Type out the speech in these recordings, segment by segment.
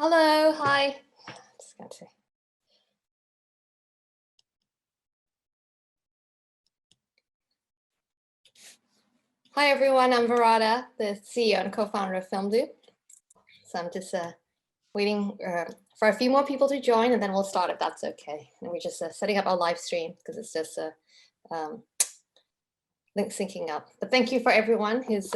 Hello, hi. Just going to. Hi everyone, I'm Weerada, the CEO and co-founder of FilmDoo. So I'm just waiting for a few more people to join, and then we'll start if that's okay. And we're just setting up our live stream because it's just link syncing up. But thank you for everyone who's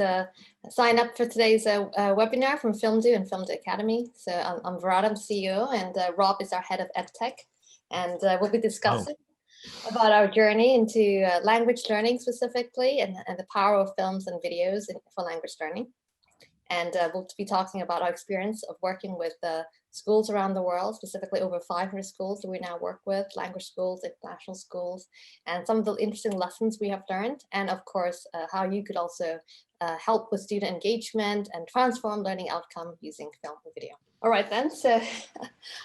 signed up for today's webinar from FilmDoo and FilmDoo Academy. So I'm Weerada, I'm CEO, and Rob is our head of EdTech, and we'll be discussing about our journey into language learning specifically, and the power of films and videos for language learning. And we'll be talking about our experience of working with schools around the world, specifically over 500 schools that we now work with, language schools, international schools, and some of the interesting lessons we have learned. And of course, how you could also help with student engagement and transform learning outcome using film and video. All right then, so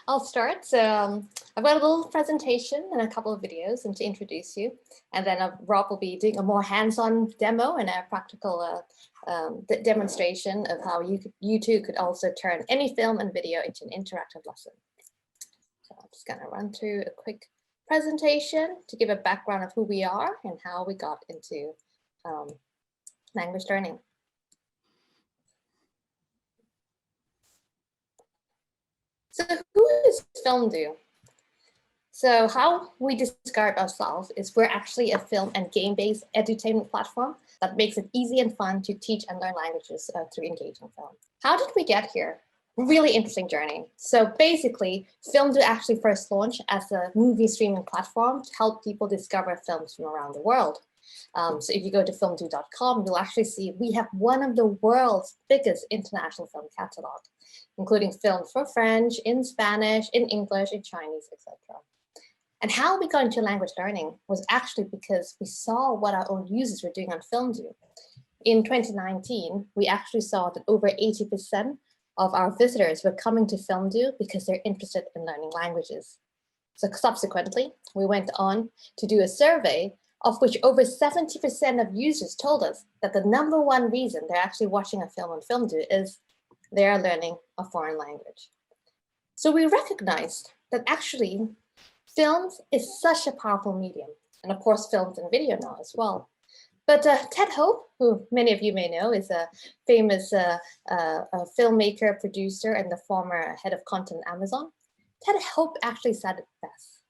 I'll start. So I've got a little presentation and a couple of videos and to introduce you. And then Rob will be doing a more hands-on demo and a practical demonstration of how you too could also turn any film and video into an interactive lesson. So I'm just gonna run through a quick presentation to give a background of who we are and how we got into language learning. So who is FilmDoo? So how we describe ourselves is we're actually a film and game-based edutainment platform that makes it easy and fun to teach and learn languages through engaging film. How did we get here? Really interesting journey. So basically, FilmDoo actually first launched as a movie streaming platform to help people discover films from around the world. So if you go to filmdoo.com, you'll actually see we have one of the world's biggest international film catalog, including films for French, in Spanish, in English, in Chinese, etc. And how we got into language learning was actually because we saw what our own users were doing on FilmDoo. In 2019, we actually saw that over 80% of our visitors were coming to FilmDoo because they're interested in learning languages. So subsequently, we went on to do a survey of which over 70% of users told us that the #1 reason they're actually watching a film on FilmDoo is they're learning a foreign language. So we recognized that actually films is such a powerful medium, and of course films and video now as well. But Ted Hope, who many of you may know, is a famous filmmaker, producer, and the former head of content at Amazon. Ted Hope actually said it best.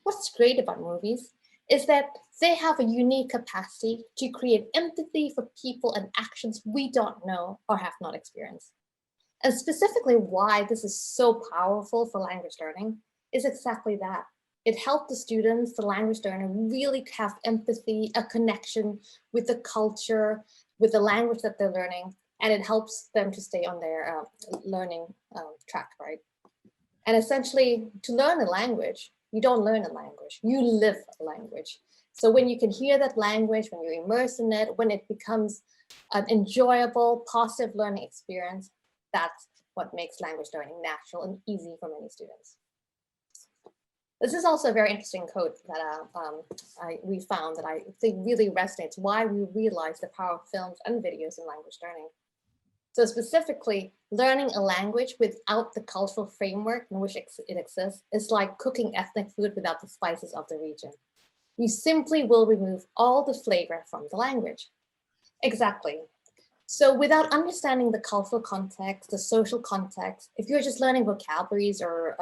What's great about movies is that they have a unique capacity to create empathy for people and actions we don't know or have not experienced. And specifically why this is so powerful for language learning is exactly that. It helped the students, the language learner, really have empathy, a connection with the culture, with the language that they're learning, and it helps them to stay on their learning track, right? And essentially, to learn a language, you don't learn a language, you live a language. So when you can hear that language, when you're immersed in it, when it becomes an enjoyable, positive learning experience, that's what makes language learning natural and easy for many students. This is also a very interesting quote that we found that I think really resonates why we realize the power of films and videos in language learning. So specifically, learning a language without the cultural framework in which it exists is like cooking ethnic food without the spices of the region. You simply will remove all the flavor from the language. Exactly. So without understanding the cultural context, the social context, if you're just learning vocabularies or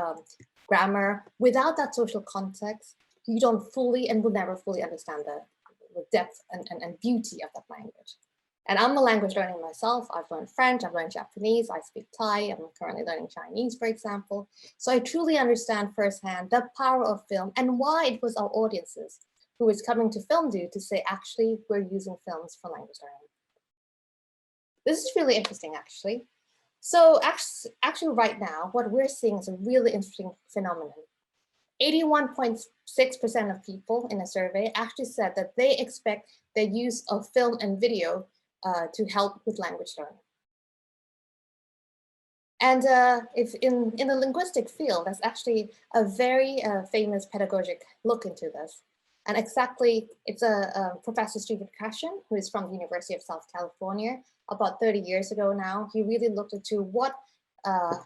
grammar, without that social context, you don't fully and will never fully understand the depth and beauty of that language. And I'm a language learner myself. I've learned French, I've learned Japanese, I speak Thai, I'm currently learning Chinese, for example. So I truly understand firsthand the power of film and why it was our audiences who was coming to FilmDoo to say, actually, we're using films for language learning. This is really interesting, actually. So actually right now, what we're seeing is a really interesting phenomenon. 81.6% of people in a survey actually said that they expect the use of film and video to help with language learning. And if in the linguistic field, there's actually a very famous pedagogic look into this. And exactly, it's a Professor Stephen Krashen, who is from the University of South California, about 30 years ago now. He really looked into what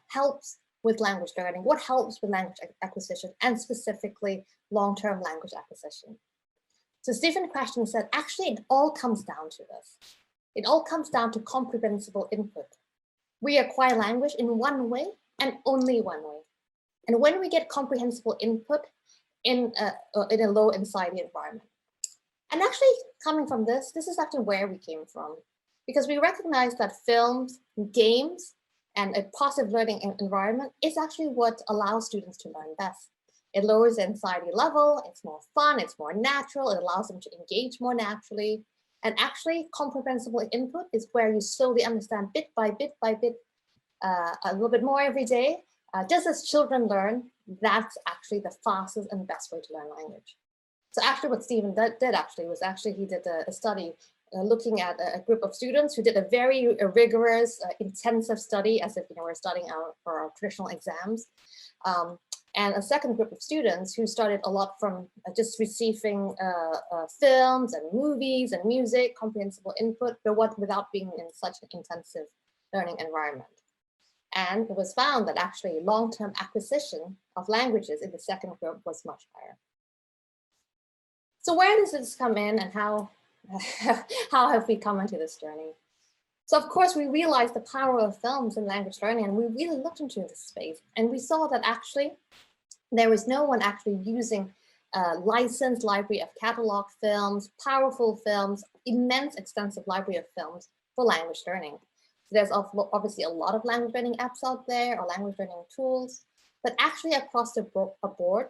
helps with language learning, what helps with language acquisition, and specifically long-term language acquisition. So Stephen Question said, actually, it all comes down to this. It all comes down to comprehensible input. We acquire language in one way and only one way. And when we get comprehensible input in a low anxiety environment. And actually coming from this is actually where we came from, because we recognize that films, games, and a positive learning environment is actually what allows students to learn best. It lowers the anxiety level, it's more fun, it's more natural, it allows them to engage more naturally. And actually comprehensible input is where you slowly understand bit by bit a little bit more every day. Just as children learn, that's actually the fastest and best way to learn language. So actually what Stephen did actually was he did a study looking at a group of students who did a very rigorous, intensive study, as if we're studying for our traditional exams. And a second group of students who started a lot from just receiving films and movies and music, comprehensible input, but without being in such an intensive learning environment. And it was found that actually long-term acquisition of languages in the second group was much higher. So where does this come in, and how have we come into this journey? So of course, we realized the power of films in language learning, and we really looked into this space, and we saw that actually there was no one actually using a licensed library of catalog films, powerful films, immense extensive library of films for language learning. So there's obviously a lot of language learning apps out there, or language learning tools, but actually across the board,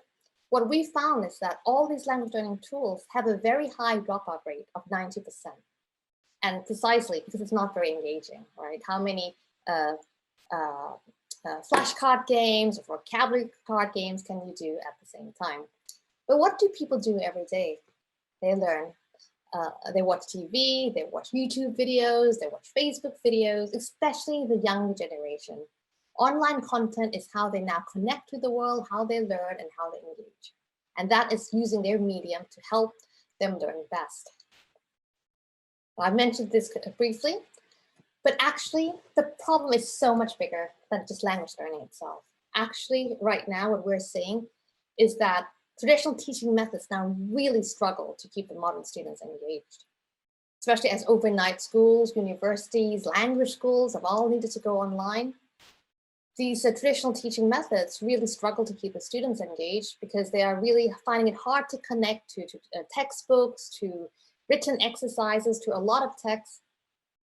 what we found is that all these language learning tools have a very high dropout rate of 90%. And precisely because it's not very engaging, right? How many flashcard games or vocabulary card games can you do at the same time? But what do people do every day? They learn. They watch TV, they watch YouTube videos, they watch Facebook videos, especially the younger generation. Online content is how they now connect to the world, how they learn, and how they engage. And that is using their medium to help them learn best. I mentioned this briefly, but actually the problem is so much bigger than just language learning itself. Actually, right now, what we're seeing is that traditional teaching methods now really struggle to keep the modern students engaged, especially as overnight schools, universities, language schools have all needed to go online. These traditional teaching methods really struggle to keep the students engaged because they are really finding it hard to connect to textbooks, to written exercises, to a lot of text.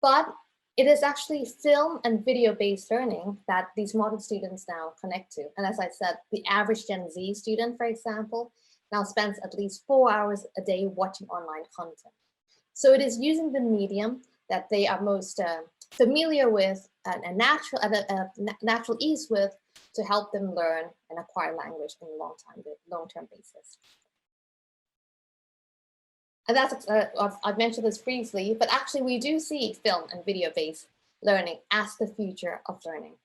But it is actually film and video-based learning that these modern students now connect to. And as I said, the average Gen Z student, for example, now spends at least 4 hours a day watching online content. So it is using the medium that they are most familiar with and natural ease with to help them learn and acquire language in a long-term basis. And that's, I've mentioned this briefly, but actually we do see film and video-based learning as the future of learning.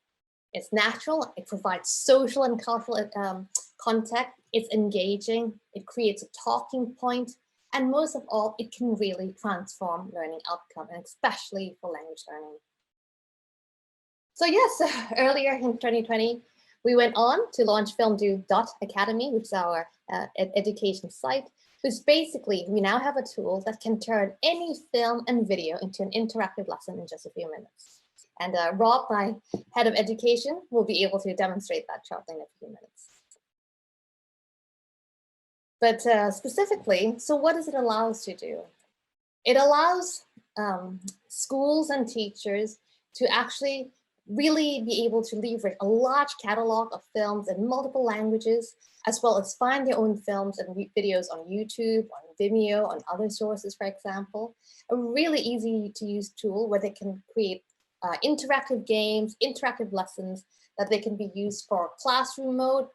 It's natural, it provides social and cultural context, it's engaging, it creates a talking point, and most of all, it can really transform learning outcome, and especially for language learning. So yes, earlier in 2020, we went on to launch FilmDoo Academy, which is our education site, which basically, we now have a tool that can turn any film and video into an interactive lesson in just a few minutes. And Rob, my head of education, will be able to demonstrate that shortly in a few minutes. But specifically, so what does it allow us to do? It allows schools and teachers to actually really be able to leverage a large catalog of films in multiple languages, as well as find their own films and videos on YouTube, on Vimeo, on other sources, for example. A really easy to use tool where they can create interactive games, interactive lessons that they can be used for classroom mode,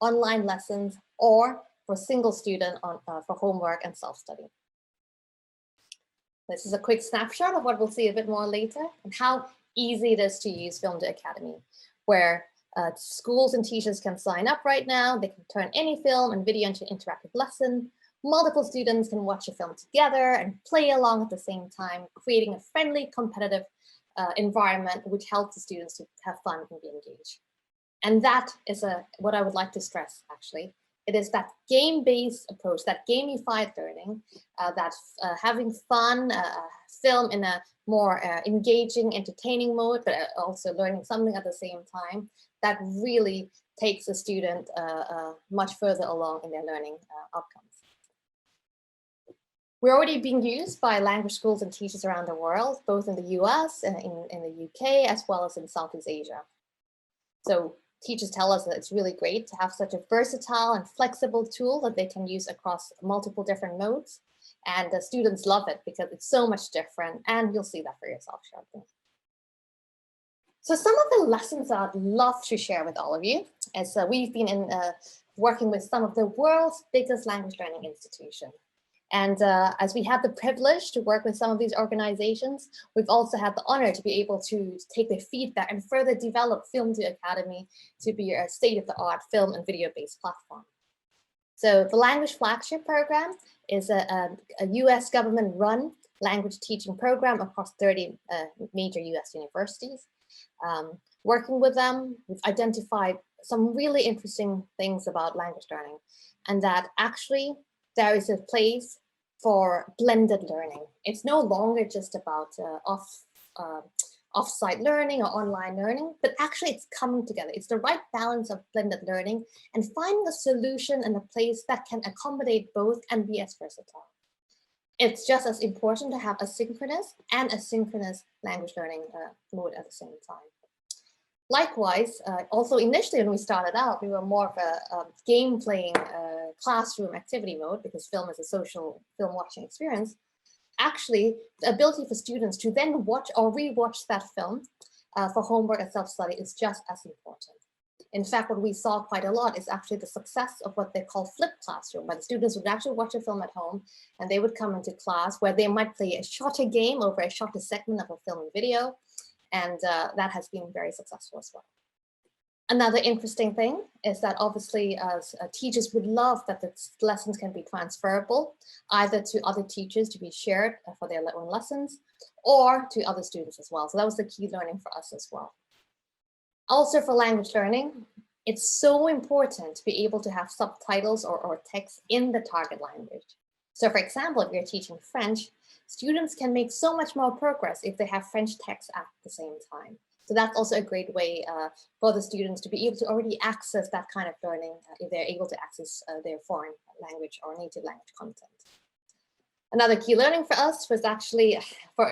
online lessons, or for single student for homework and self-study. This is a quick snapshot of what we'll see a bit more later, and how easy it is to use FilmDoo Academy, where schools and teachers can sign up right now. They can turn any film and video into an interactive lesson. Multiple students can watch a film together and play along at the same time, creating a friendly, competitive environment which helps the students to have fun and be engaged. And that is what I would like to stress, actually. It is that game-based approach, that gamified learning, that having fun, film in a more engaging, entertaining mode, but also learning something at the same time, that really takes a student much further along in their learning outcomes. We're already being used by language schools and teachers around the world, both in the US and in the UK, as well as in Southeast Asia. So teachers tell us that it's really great to have such a versatile and flexible tool that they can use across multiple different modes. And the students love it because it's so much different, and you'll see that for yourself shortly. So some of the lessons that I'd love to share with all of you is we've been working with some of the world's biggest language learning institutions. And as we had the privilege to work with some of these organizations, we've also had the honor to be able to take their feedback and further develop FilmDoo Academy to be a state-of-the-art film and video-based platform. So the Language Flagship Program is a US government-run language teaching program across 30 major US universities. Working with them, we've identified some really interesting things about language learning, and that actually there is a place for blended learning. It's no longer just about off-site learning or online learning, but actually it's coming together. It's the right balance of blended learning and finding a solution and a place that can accommodate both and be as versatile. It's just as important to have asynchronous and asynchronous language learning mode at the same time. Likewise, also initially when we started out, we were more of a game playing classroom activity mode because film is a social film watching experience. Actually, the ability for students to then watch or rewatch that film for homework and self-study is just as important. In fact, what we saw quite a lot is actually the success of what they call flipped classroom, where the students would actually watch a film at home and they would come into class where they might play a shorter game over a shorter segment of a film and video. And that has been very successful as well. Another interesting thing is that obviously teachers would love that the lessons can be transferable, either to other teachers to be shared for their own lessons, or to other students as well. So that was the key learning for us as well. Also for language learning, it's so important to be able to have subtitles or text in the target language. So for example, if you're teaching French, students can make so much more progress if they have French text at the same time. So that's also a great way for the students to be able to already access that kind of learning if they're able to access their foreign language or native language content. Another key learning for us was actually,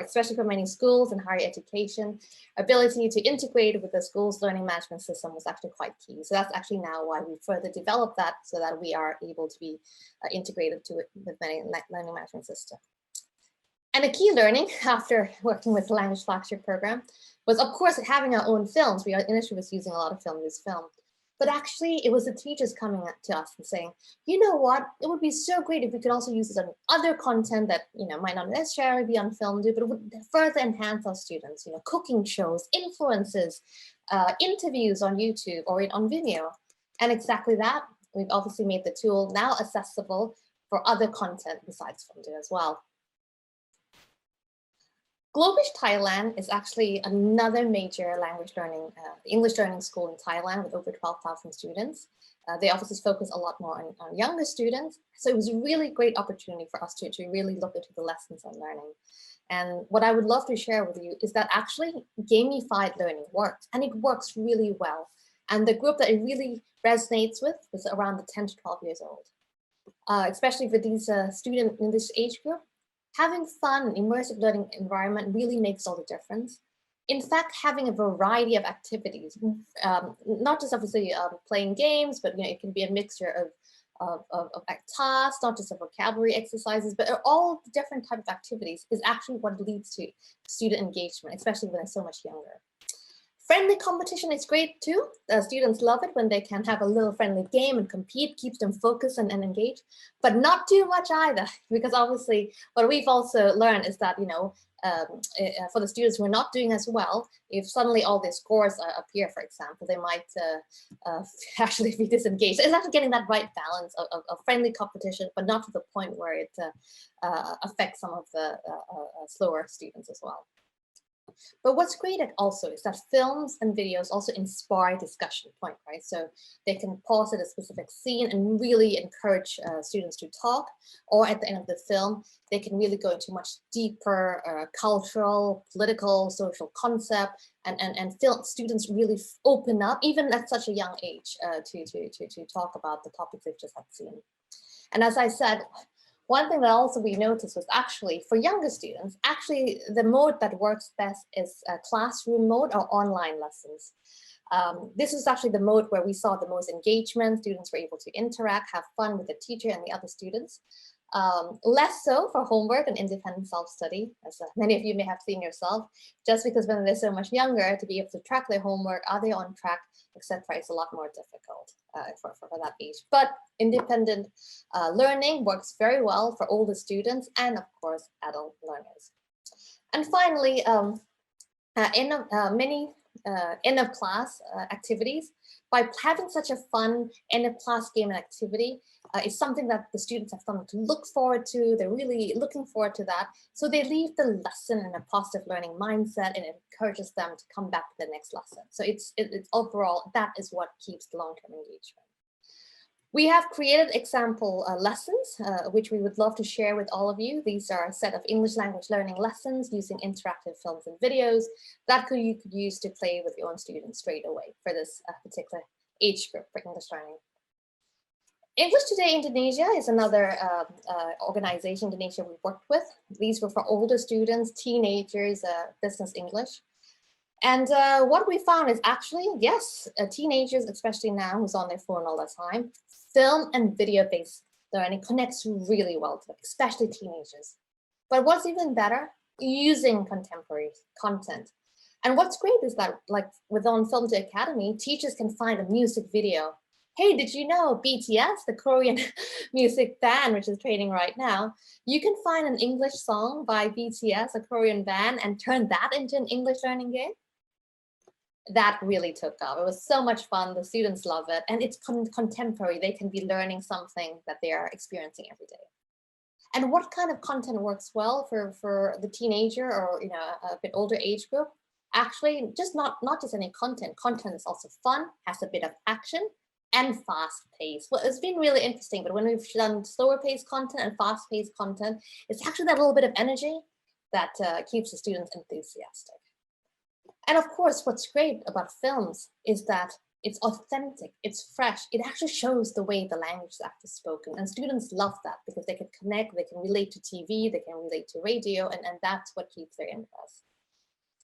especially for many schools and higher education, ability to integrate with the school's learning management system was actually quite key. So that's actually now why we further developed that so that we are able to be integrated to it with many learning management systems. And a key learning after working with the Language Flagship Program was, of course, having our own films. We initially was using a lot of FilmDoo's film. But actually, it was the teachers coming to us and saying, you know what, it would be so great if we could also use this on other content that might not necessarily be on FilmDoo, but it would further enhance our students, cooking shows, influences, interviews on YouTube or on Vimeo. And exactly that, we've obviously made the tool now accessible for other content besides FilmDoo as well. Globish Thailand is actually another major language learning, English learning school in Thailand with over 12,000 students. They obviously focus a lot more on younger students. So it was a really great opportunity for us to really look into the lessons on learning. And what I would love to share with you is that actually gamified learning works, and it works really well. And the group that it really resonates with was around the 10 to 12 years old. Especially for these students in this age group, having fun, immersive learning environment really makes all the difference. In fact, having a variety of activities, not just obviously playing games, but it can be a mixture of tasks, not just of vocabulary exercises, but all the different types of activities is actually what leads to student engagement, especially when they're so much younger. Friendly competition is great too. The students love it when they can have a little friendly game and compete, keeps them focused and engaged, but not too much either, because obviously what we've also learned is that, for the students who are not doing as well, if suddenly all their scores appear, for example, they might actually be disengaged. It's actually getting that right balance of friendly competition, but not to the point where it affects some of the slower students as well. But what's great also is that films and videos also inspire discussion point, right? So they can pause at a specific scene and really encourage students to talk, or at the end of the film, they can really go into much deeper cultural, political, social concept, and students really open up, even at such a young age, to talk about the topics they've just had seen. And as I said, one thing that also we noticed was actually for younger students, actually the mode that works best is classroom mode or online lessons. This is actually the mode where we saw the most engagement. Students were able to interact, have fun with the teacher and the other students. Less so for homework and independent self-study, as many of you may have seen yourself, just because when they're so much younger, to be able to track their homework, are they on track, etc., is a lot more difficult for that age. But independent learning works very well for older students and, of course, adult learners. And finally, many end of class activities, by having such a fun end of class game and activity, is something that the students have something to look forward to. They're really looking forward to that. So they leave the lesson in a positive learning mindset, and it encourages them to come back to the next lesson. So it's overall, that is what keeps the long-term engagement. We have created example lessons, which we would love to share with all of you. These are a set of English language learning lessons using interactive films and videos that you could use to play with your own students straight away for this particular age group for English learning. English Today Indonesia is another organization in Indonesia we worked with. These were for older students, teenagers, business English. And what we found is actually, yes, teenagers, especially now, who's on their phone all the time, film and video-based learning connects really well to them, especially teenagers. But what's even better, using contemporary content. And what's great is that, like within FilmDoo Academy, teachers can find a music video. Hey, did you know BTS, the Korean music band, which is training right now, you can find an English song by BTS, a Korean band, and turn that into an English learning game? That really took off. It was so much fun. The students love it. And it's contemporary. They can be learning something that they are experiencing every day. And what kind of content works well for the teenager or a bit older age group? Actually, just not just any content. Content is also fun, has a bit of action, and fast pace. Well, it's been really interesting, but when we've done slower paced content and fast paced content, it's actually that little bit of energy that keeps the students enthusiastic. And of course, what's great about films is that it's authentic, it's fresh. It actually shows the way the language is actually spoken. And students love that because they can connect, they can relate to TV, they can relate to radio, and that's what keeps their interest.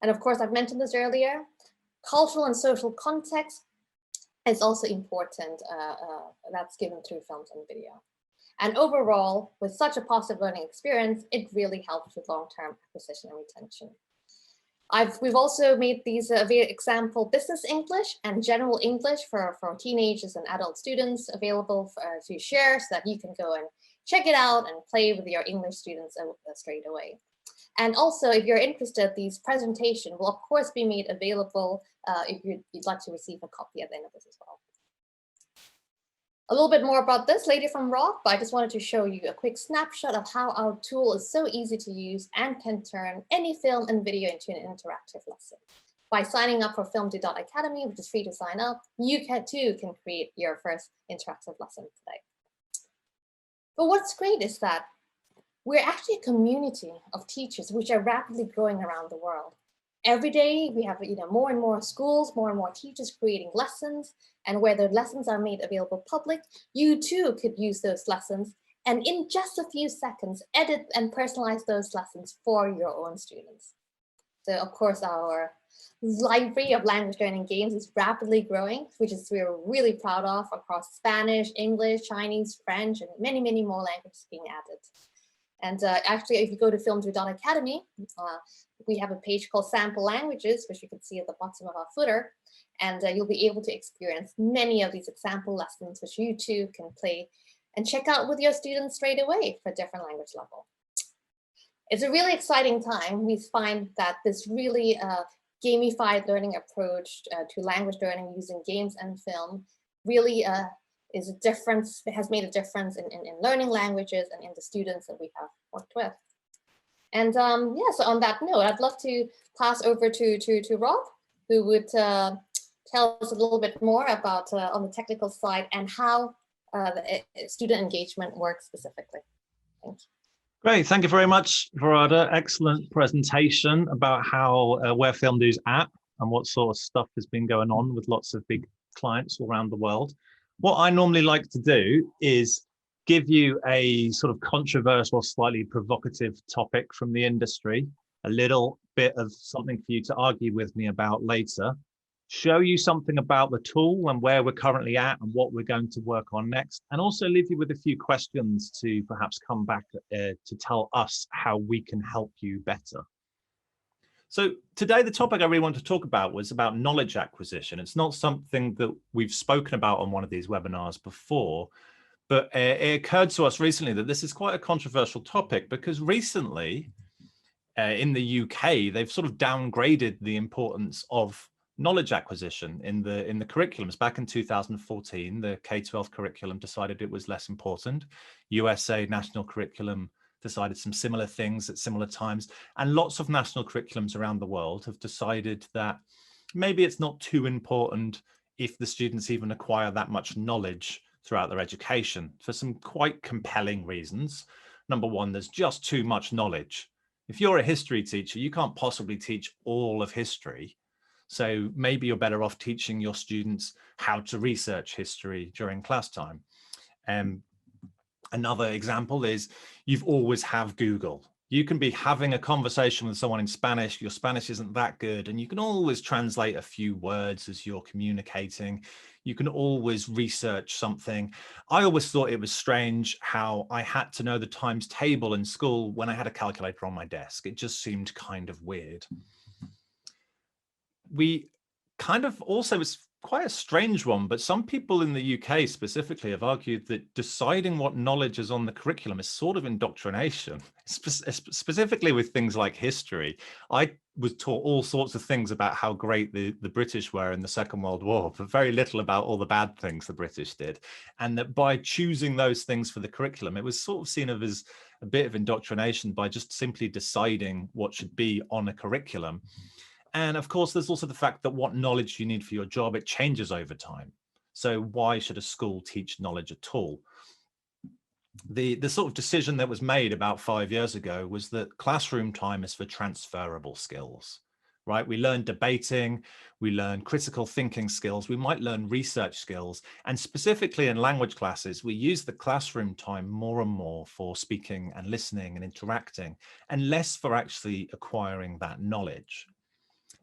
And of course, I've mentioned this earlier, cultural and social context is also important. That's given through films and video. And overall, with such a positive learning experience, it really helps with long-term acquisition and retention. We've also made these example business English and general English for teenagers and adult students available to share so that you can go and check it out and play with your English students straight away. And also, if you're interested, these presentations will of course be made available if you'd like to receive a copy at the end of this as well. A little bit more about this later from Rob, but I just wanted to show you a quick snapshot of how our tool is so easy to use and can turn any film and video into an interactive lesson. By signing up for FilmDoo Academy, which is free to sign up, you too can create your first interactive lesson today. But what's great is that we're actually a community of teachers which are rapidly growing around the world. Every day we have more and more schools, more and more teachers creating lessons, and where the lessons are made available public, you too could use those lessons and in just a few seconds edit and personalize those lessons for your own students. So of course our library of language learning games is rapidly growing, which we're really proud of, across Spanish, English, Chinese, French, and many, many more languages being added. And actually, if you go to FilmDoo Academy, we have a page called Sample Languages, which you can see at the bottom of our footer. And you'll be able to experience many of these example lessons, which you too can play and check out with your students straight away for different language level. It's a really exciting time. We find that this really gamified learning approach to language learning using games and film really is a difference. It has made a difference in learning languages and in the students that we have worked with. And yeah, so on that note, I'd love to pass over to Rob, who would tell us a little bit more about on the technical side and how the student engagement works specifically. Thank you. Great, thank you very much, Weerada. Excellent presentation about how where FilmDoo's at and what sort of stuff has been going on with lots of big clients all around the world. What I normally like to do is give you a sort of controversial, slightly provocative topic from the industry, a little bit of something for you to argue with me about later, show you something about the tool and where we're currently at and what we're going to work on next, and also leave you with a few questions to perhaps come back to tell us how we can help you better. So today, the topic I really want to talk about was about knowledge acquisition. It's not something that we've spoken about on one of these webinars before, but it occurred to us recently that this is quite a controversial topic because recently in the UK, they've sort of downgraded the importance of knowledge acquisition in the curriculums. Back in 2014, the K-12 curriculum decided it was less important. USA national curriculum decided some similar things at similar times, and lots of national curriculums around the world have decided that maybe it's not too important if the students even acquire that much knowledge throughout their education for some quite compelling reasons. Number one, there's just too much knowledge. If you're a history teacher, you can't possibly teach all of history. So maybe you're better off teaching your students how to research history during class time. Another example is you've always have Google. You can be having a conversation with someone in Spanish, your Spanish isn't that good, and you can always translate a few words as you're communicating. You can always research something. I always thought it was strange how I had to know the times table in school when I had a calculator on my desk. It just seemed kind of weird. We kind of also, it's quite a strange one, but some people in the UK specifically have argued that deciding what knowledge is on the curriculum is sort of indoctrination, specifically with things like history. I was taught all sorts of things about how great the British were in the Second World War, but very little about all the bad things the British did. And that by choosing those things for the curriculum, it was sort of seen as a bit of indoctrination by just simply deciding what should be on a curriculum. And of course, there's also the fact that what knowledge you need for your job, it changes over time. So why should a school teach knowledge at all? The sort of decision that was made about 5 years ago was that classroom time is for transferable skills, right? We learn debating, we learn critical thinking skills, we might learn research skills. And specifically in language classes, we use the classroom time more and more for speaking and listening and interacting, and less for actually acquiring that knowledge.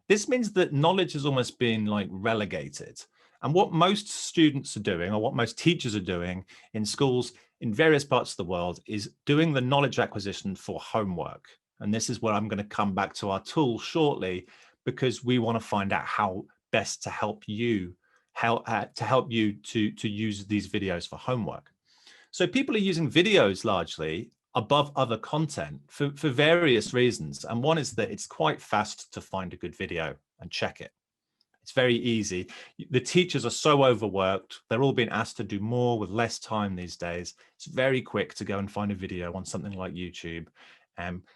This means that knowledge has almost been like relegated. And what most students are doing, or what most teachers are doing in schools in various parts of the world, is doing the knowledge acquisition for homework. And this is where I'm going to come back to our tool shortly, because we want to find out how best to help you, to use these videos for homework. So people are using videos largely above other content for various reasons. And one is that it's quite fast to find a good video and check it. It's very easy. The teachers are so overworked. They're all being asked to do more with less time these days. It's very quick to go and find a video on something like YouTube,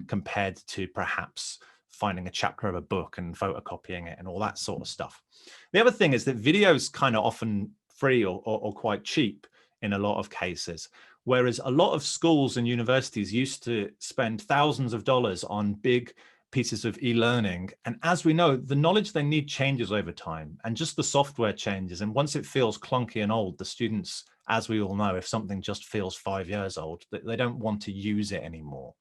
compared to perhaps finding a chapter of a book and photocopying it and all that sort of stuff. The other thing is that videos kind of often free or quite cheap in a lot of cases. Whereas a lot of schools and universities used to spend thousands of dollars on big pieces of e-learning. And as we know, the knowledge they need changes over time, and just the software changes. And once it feels clunky and old, the students, as we all know, if something just feels 5 years old, they don't want to use it anymore.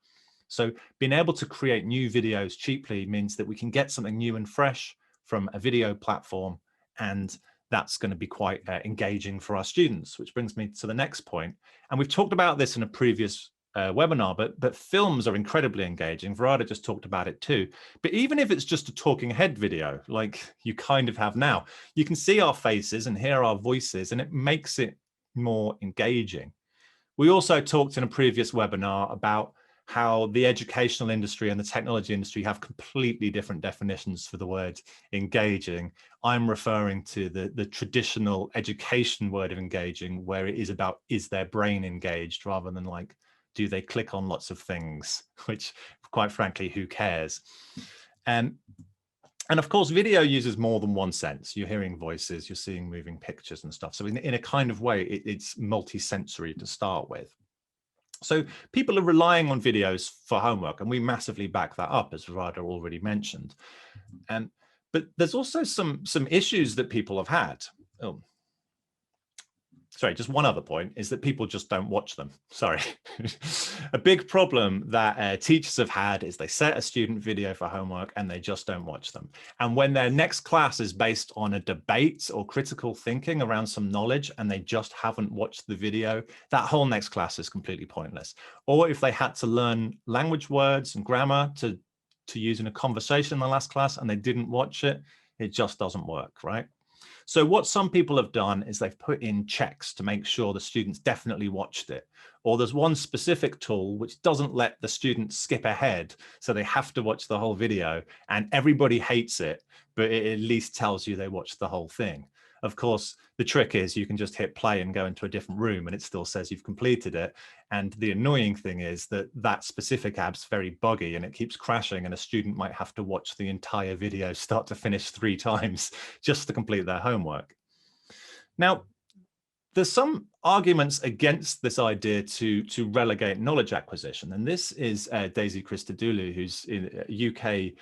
So being able to create new videos cheaply means that we can get something new and fresh from a video platform, and that's going to be quite engaging for our students, which brings me to the next point. And we've talked about this in a previous webinar, but films are incredibly engaging. Weerada just talked about it too. But even if it's just a talking head video, like you kind of have now, you can see our faces and hear our voices, and it makes it more engaging. We also talked in a previous webinar about how the educational industry and the technology industry have completely different definitions for the word engaging. I'm referring to the traditional education word of engaging, where it is about, is their brain engaged, rather than like, do they click on lots of things, which quite frankly, who cares? And And of course, video uses more than one sense. You're hearing voices, you're seeing moving pictures and stuff. So in a kind of way, it's multi-sensory to start with. So people are relying on videos for homework, and we massively back that up, as Weerada already mentioned. But there's also some issues that people have had. Oh, sorry, just one other point is that people just don't watch them. Sorry. A big problem that teachers have had is they set a student video for homework and they just don't watch them. And when their next class is based on a debate or critical thinking around some knowledge and they just haven't watched the video, that whole next class is completely pointless. Or if they had to learn language words and grammar to use in a conversation in the last class and they didn't watch it, it just doesn't work, right? So what some people have done is they've put in checks to make sure the students definitely watched it. Or there's one specific tool which doesn't let the students skip ahead, so they have to watch the whole video, and everybody hates it, but it at least tells you they watched the whole thing. Of course, the trick is you can just hit play and go into a different room and it still says you've completed it. And the annoying thing is that that specific app's very buggy and it keeps crashing, and a student might have to watch the entire video start to finish 3 times just to complete their homework. Now, there's some arguments against this idea to relegate knowledge acquisition. And this is Daisy Christodoulou, who's a UK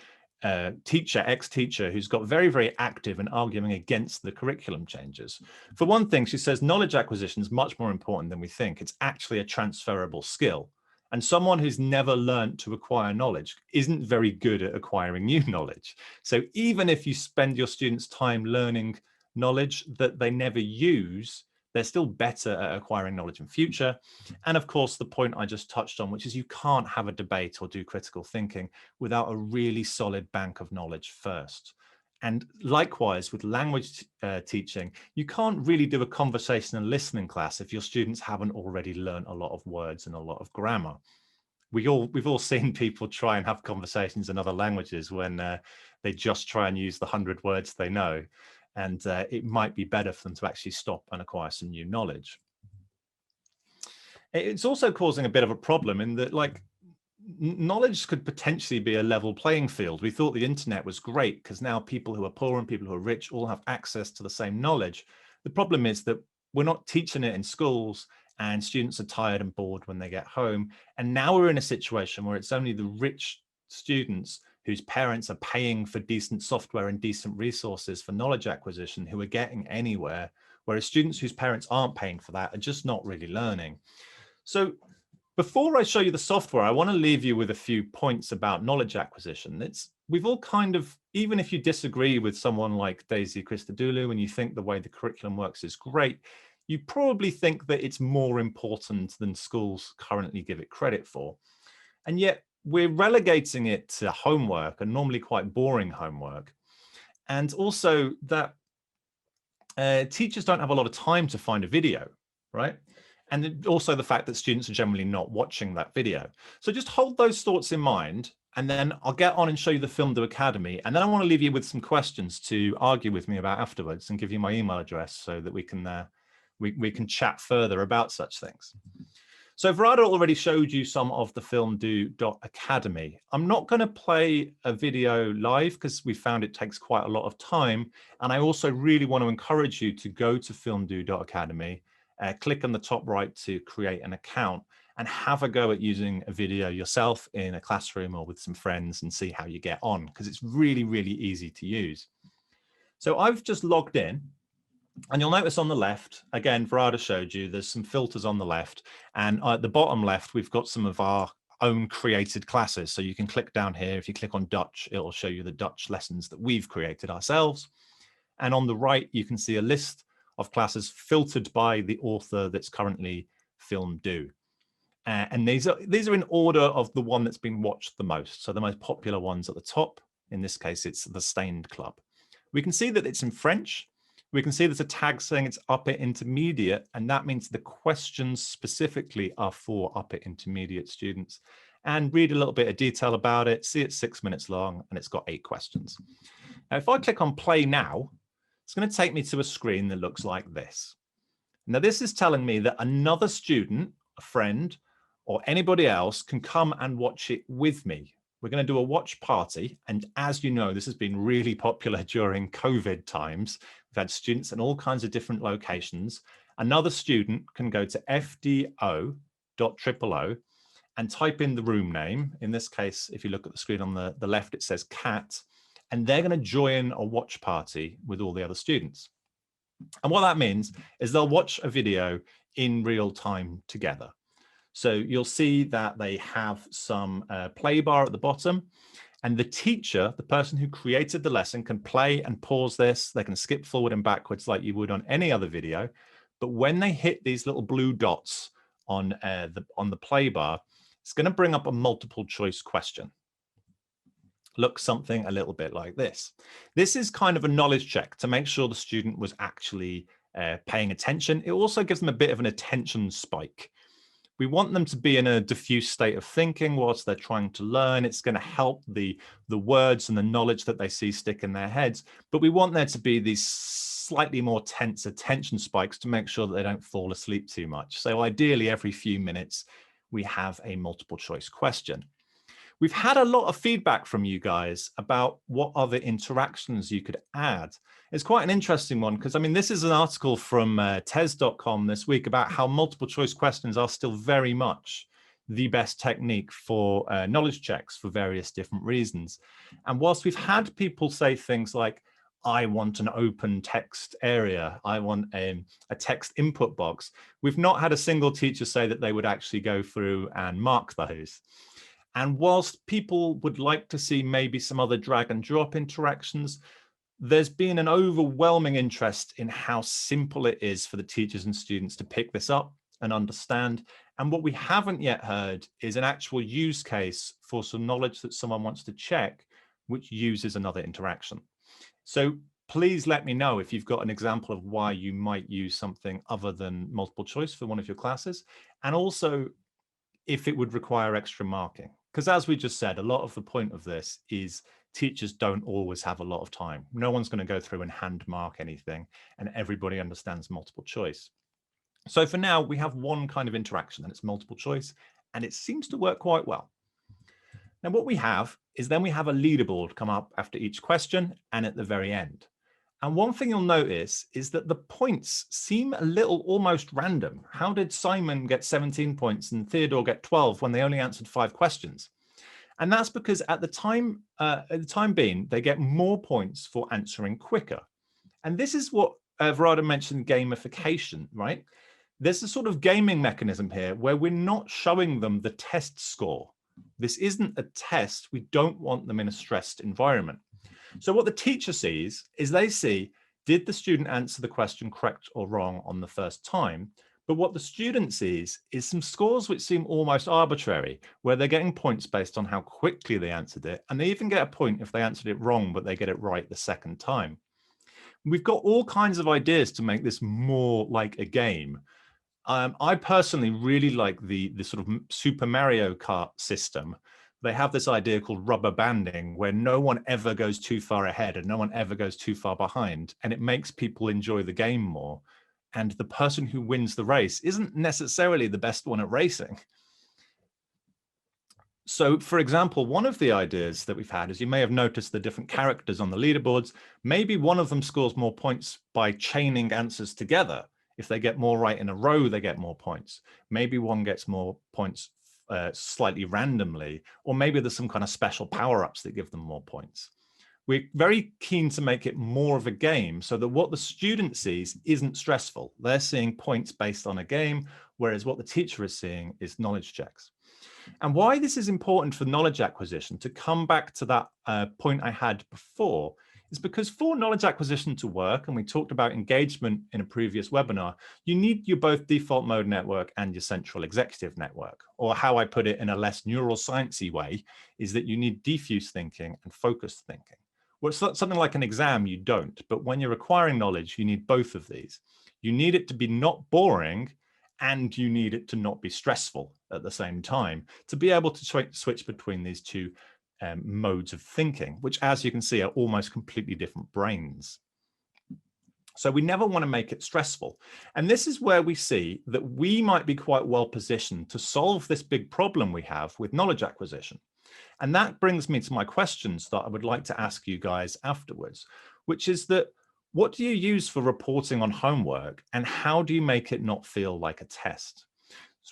teacher, ex-teacher, who's got very, very active in arguing against the curriculum changes. For one thing, she says knowledge acquisition is much more important than we think. It's actually a transferable skill. And someone who's never learned to acquire knowledge isn't very good at acquiring new knowledge. So even if you spend your students' time learning knowledge that they never use, they're still better at acquiring knowledge in future. And of course, the point I just touched on, which is you can't have a debate or do critical thinking without a really solid bank of knowledge first. And likewise, with language teaching, you can't really do a conversation and listening class if your students haven't already learned a lot of words and a lot of grammar. We've all seen people try and have conversations in other languages when they just try and use the 100 words they know. And it might be better for them to actually stop and acquire some new knowledge. It's also causing a bit of a problem in that, like, knowledge could potentially be a level playing field. We thought the internet was great because now people who are poor and people who are rich all have access to the same knowledge. The problem is that we're not teaching it in schools, and students are tired and bored when they get home. And now we're in a situation where it's only the rich students whose parents are paying for decent software and decent resources for knowledge acquisition who are getting anywhere, whereas students whose parents aren't paying for that are just not really learning. So before I show you the software, I want to leave you with a few points about knowledge acquisition. We've all kind of, even if you disagree with someone like Daisy Christodoulou and you think the way the curriculum works is great, you probably think that it's more important than schools currently give it credit for. And yet, we're relegating it to homework, and normally quite boring homework. And also that teachers don't have a lot of time to find a video, right? And also the fact that students are generally not watching that video. So just hold those thoughts in mind, and then I'll get on and show you the FilmDoo Academy. And then I want to leave you with some questions to argue with me about afterwards and give you my email address so that we can chat further about such things. So Weerada already showed you some of the FilmDoo Academy. I'm not going to play a video live because we found it takes quite a lot of time. And I also really want to encourage you to go to FilmDoo Academy, click on the top right to create an account, and have a go at using a video yourself in a classroom or with some friends and see how you get on, because it's really, really easy to use. So I've just logged in. And you'll notice on the left, again, Weerada showed you, there's some filters on the left. And at the bottom left, we've got some of our own created classes. So you can click down here. If you click on Dutch, it'll show you the Dutch lessons that we've created ourselves. And on the right, you can see a list of classes filtered by the author that's currently FilmDoo. And these are in order of the one that's been watched the most. So the most popular ones at the top. In this case, it's the Stained Club. We can see that it's in French. We can see there's a tag saying it's upper intermediate, and that means the questions specifically are for upper intermediate students. And read a little bit of detail about it, see it's 6 minutes long, and it's got 8 questions. Now, if I click on play now, it's going to take me to a screen that looks like this. Now, this is telling me that another student, a friend, or anybody else can come and watch it with me. we're going to do a watch party. And as you know, this has been really popular during COVID times. We've had students in all kinds of different locations. Another student can go to fdo.000 and type in the room name. In this case, if you look at the screen on the left, it says cat, and they're going to join a watch party with all the other students. And what that means is they'll watch a video in real time together. So you'll see that they have some play bar at the bottom, and the teacher, the person who created the lesson, can play and pause this. They can skip forward and backwards like you would on any other video. But when they hit these little blue dots on the play bar, it's going to bring up a multiple choice question. Looks something a little bit like this. This is kind of a knowledge check to make sure the student was actually paying attention. It also gives them a bit of an attention spike. We want them to be in a diffuse state of thinking whilst they're trying to learn. It's going to help the words and the knowledge that they see stick in their heads. But we want there to be these slightly more tense attention spikes to make sure that they don't fall asleep too much. So ideally, every few minutes, we have a multiple choice question. We've had a lot of feedback from you guys about what other interactions you could add. It's quite an interesting one because, I mean, this is an article from tes.com this week about how multiple choice questions are still very much the best technique for knowledge checks for various different reasons. And whilst we've had people say things like, I want an open text area, I want a text input box, we've not had a single teacher say that they would actually go through and mark those. And whilst people would like to see maybe some other drag and drop interactions, there's been an overwhelming interest in how simple it is for the teachers and students to pick this up and understand. And what we haven't yet heard is an actual use case for some knowledge that someone wants to check, which uses another interaction. So please let me know if you've got an example of why you might use something other than multiple choice for one of your classes, and also if it would require extra marking. Because as we just said, a lot of the point of this is teachers don't always have a lot of time. No one's going to go through and hand mark anything, and everybody understands multiple choice. So for now, we have one kind of interaction, and it's multiple choice, and it seems to work quite well. Now, what we have is then we have a leaderboard come up after each question and at the very end. And one thing you'll notice is that the points seem a little almost random. How did Simon get 17 points and Theodore get 12 when they only answered 5 questions? And that's because at the time being, they get more points for answering quicker. And this is what Weerada mentioned, gamification, right? There's a sort of gaming mechanism here where we're not showing them the test score. This isn't a test. We don't want them in a stressed environment. So what the teacher sees is they see, did the student answer the question correct or wrong on the first time? But what the student sees is some scores which seem almost arbitrary, where they're getting points based on how quickly they answered it. And they even get a point if they answered it wrong, but they get it right the second time. We've got all kinds of ideas to make this more like a game. I personally really like the sort of Super Mario Kart system. They have this idea called rubber banding, where no one ever goes too far ahead and no one ever goes too far behind. And it makes people enjoy the game more. And the person who wins the race isn't necessarily the best one at racing. So, for example, one of the ideas that we've had is you may have noticed the different characters on the leaderboards. Maybe one of them scores more points by chaining answers together. If they get more right in a row, they get more points. Maybe one gets more points slightly randomly, or maybe there's some kind of special power-ups that give them more points. We're very keen to make it more of a game so that what the student sees isn't stressful. They're seeing points based on a game, whereas what the teacher is seeing is knowledge checks. And why this is important for knowledge acquisition, to come back to that point I had before, is because for knowledge acquisition to work, and we talked about engagement in a previous webinar, you need your both default mode network and your central executive network. Or how I put it in a less neuroscience-y way, is that you need diffuse thinking and focused thinking. Well, it's something like an exam, you don't, but when you're acquiring knowledge, you need both of these. You need it to be not boring, and you need it to not be stressful at the same time to be able to switch between these two modes of thinking, which, as you can see, are almost completely different brains. So we never want to make it stressful. And this is where we see that we might be quite well positioned to solve this big problem we have with knowledge acquisition. And that brings me to my questions that I would like to ask you guys afterwards, which is that what do you use for reporting on homework and how do you make it not feel like a test?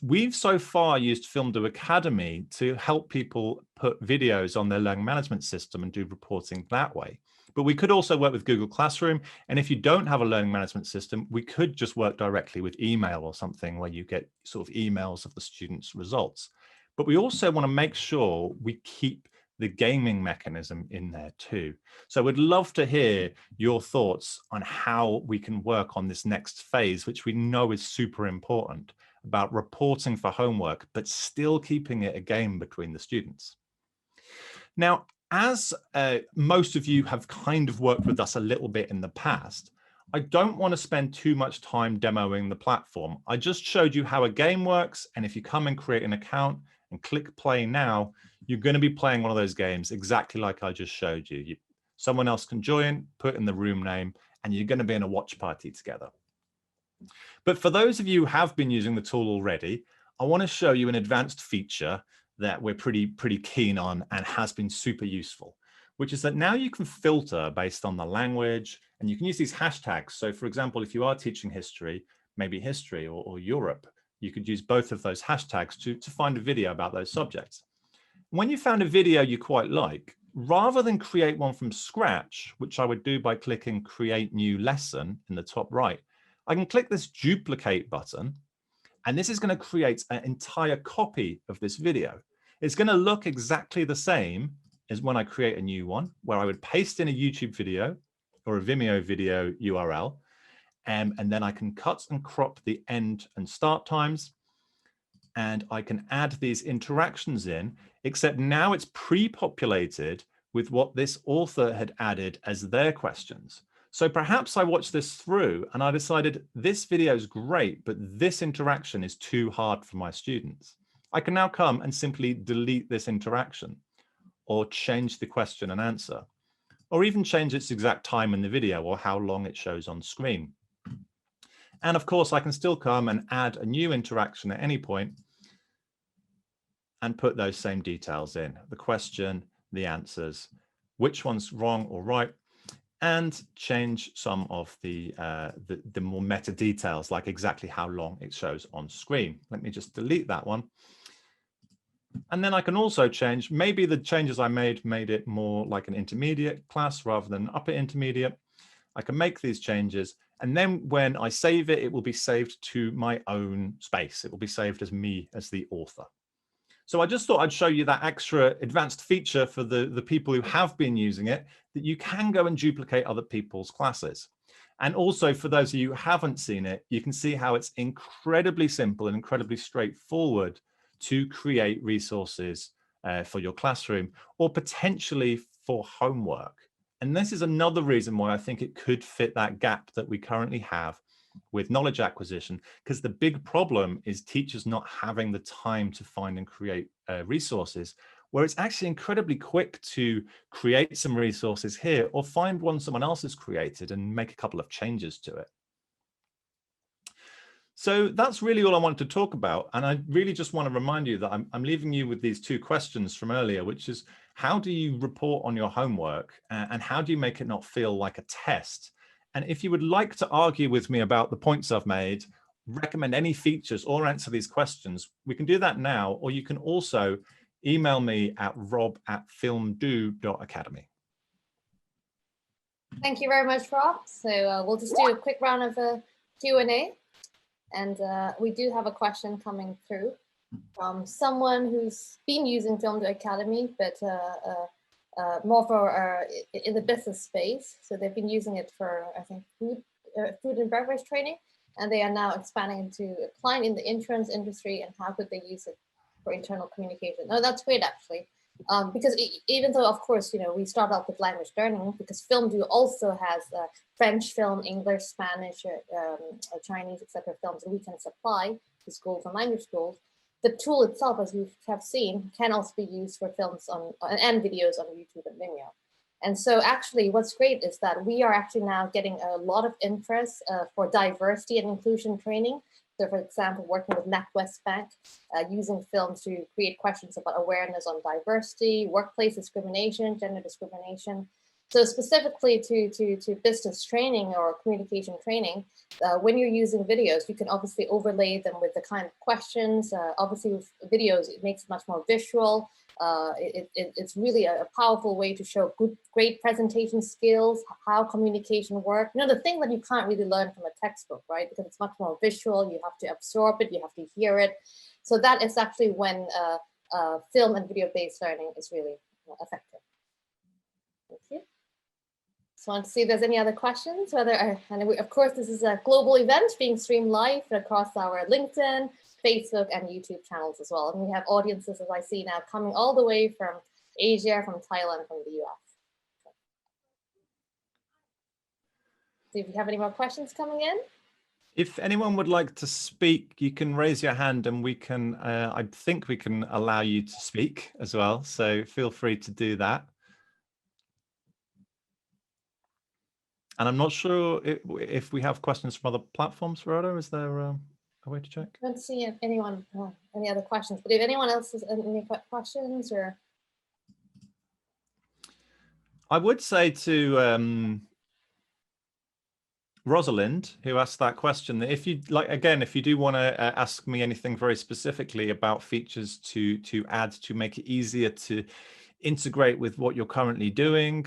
We've so far used FilmDoo Academy to help people put videos on their learning management system and do reporting that way. But we could also work with Google Classroom. And if you don't have a learning management system, we could just work directly with email or something where you get sort of emails of the students' results. But we also want to make sure we keep the gaming mechanism in there too. So we'd love to hear your thoughts on how we can work on this next phase, which we know is super important, about reporting for homework, but still keeping it a game between the students. Now, as most of you have kind of worked with us a little bit in the past, I don't want to spend too much time demoing the platform. I just showed you how a game works, and if you come and create an account and click play now, you're going to be playing one of those games exactly like I just showed you. Someone else can join, put in the room name, and you're going to be in a watch party together. But for those of you who have been using the tool already, I want to show you an advanced feature that we're pretty keen on and has been super useful, which is that now you can filter based on the language and you can use these hashtags. So for example, if you are teaching history, maybe history or Europe, you could use both of those hashtags to find a video about those subjects. When you found a video you quite like, rather than create one from scratch, which I would do by clicking create new lesson in the top right, I can click this duplicate button, and this is going to create an entire copy of this video. It's going to look exactly the same as when I create a new one, where I would paste in a YouTube video or a Vimeo video URL, and then I can cut and crop the end and start times, and I can add these interactions in, except now it's pre-populated with what this author had added as their questions. So perhaps I watched this through and I decided this video is great, but this interaction is too hard for my students. I can now come and simply delete this interaction or change the question and answer, or even change its exact time in the video or how long it shows on screen. And of course, I can still come and add a new interaction at any point and put those same details in, the question, the answers, which one's wrong or right, and change some of the more meta details, like exactly how long it shows on screen. Let me just delete that one. And then I can also change, maybe the changes I made it more like an intermediate class rather than upper intermediate. I can make these changes, and then when I save it, it will be saved to my own space. It will be saved as me as the author. So I just thought I'd show you that extra advanced feature for the people who have been using it, that you can go and duplicate other people's classes. And also for those of you who haven't seen it, you can see how it's incredibly simple and incredibly straightforward to create resources for your classroom or potentially for homework. And this is another reason why I think it could fit that gap that we currently have with knowledge acquisition, because the big problem is teachers not having the time to find and create resources, where it's actually incredibly quick to create some resources here or find one someone else has created and make a couple of changes to it. So that's really all I wanted to talk about. And I really just want to remind you that I'm leaving you with these two questions from earlier, which is how do you report on your homework and how do you make it not feel like a test? And if you would like to argue with me about the points I've made, recommend any features or answer these questions, we can do that now, or you can also email me at rob@filmdoo.academy. Thank you very much, Rob. So we'll just do a quick round of Q&A. And we do have a question coming through from someone who's been using FilmDoo Academy, but more for in the business space. So they've been using it for, I think, food and beverage training, and they are now expanding into a client in the insurance industry, and how could they use it for internal communication? Oh, that's great, actually. Because even though, of course, we start off with language learning, because FilmDoo also has French film, English, Spanish, Chinese, etc. films that we can supply to schools and language schools. The tool itself, as we have seen, can also be used for films and videos on YouTube and Vimeo. And so actually what's great is that we are actually now getting a lot of interest for diversity and inclusion training, So for example, working with NatWest Bank, using films to create questions about awareness on diversity, workplace discrimination, gender discrimination. So specifically to business training or communication training, when you're using videos, you can obviously overlay them with the kind of questions. Obviously with videos, it makes it much more visual. It's really a powerful way to show great presentation skills, how communication works. You know, the thing that you can't really learn from a textbook, right? Because it's much more visual, you have to absorb it, you have to hear it. So that is actually when film and video-based learning is really effective. Thank you. So I want to see if there's any other questions. Of course, this is a global event being streamed live across our LinkedIn, Facebook, and YouTube channels as well. And we have audiences, as I see now, coming all the way from Asia, from Thailand, from the US. See if you have any more questions coming in. If anyone would like to speak, you can raise your hand and we can, I think we can allow you to speak as well. So feel free to do that. And I'm not sure if we have questions from other platforms, Weerada. Is there a way to check? I don't see if anyone, any other questions, but if anyone else has any questions or. I would say to Rosalind, who asked that question, that if you like, again, if you do want to ask me anything very specifically about features to add to make it easier to integrate with what you're currently doing,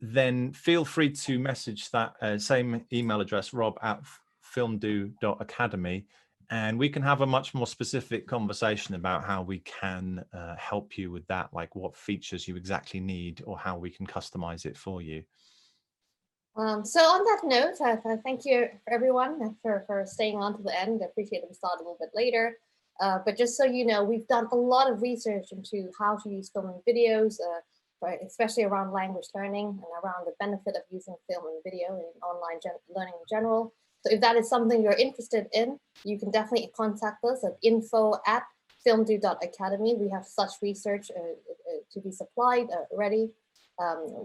then feel free to message that same email address, rob@filmdoo.academy, and we can have a much more specific conversation about how we can help you with that, like what features you exactly need or how we can customize it for you. So on that note, thank you for everyone for staying on to the end. I appreciate that we started a little bit later. But just so you know, we've done a lot of research into how to use film and videos, especially around language learning and around the benefit of using film and video in online learning in general. So if that is something you're interested in, you can definitely contact us at info@filmdoo.academy. We have such research to be supplied already.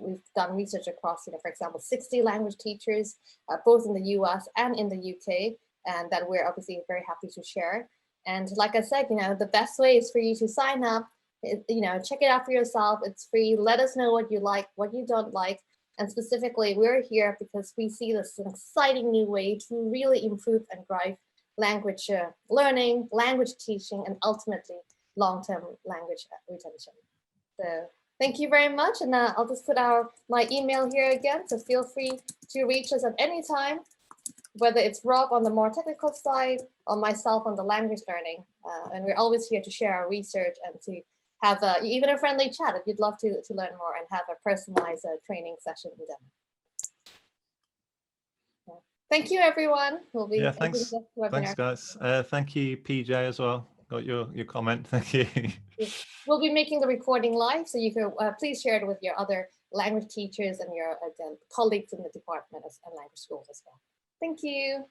We've done research across, for example, 60 language teachers, both in the US and in the UK, and that we're obviously very happy to share. And like I said, the best way is for you to sign up, check it out for yourself. It's free. Let us know what you like, what you don't like. And specifically, we're here because we see this as an exciting new way to really improve and drive language learning, language teaching, and ultimately long-term language retention. So thank you very much. And I'll just put my email here again. So feel free to reach us at any time, whether it's Rob on the more technical side or myself on the language learning. And we're always here to share our research and to have even a friendly chat if you'd love to learn more and have a personalized training session with them. Yeah. Thank you, everyone. We'll be thanks guys. Thank you, PJ, as well. Got your comment. Thank you. We'll be making the recording live, so you can please share it with your other language teachers and your colleagues in the department and language schools as well. Thank you.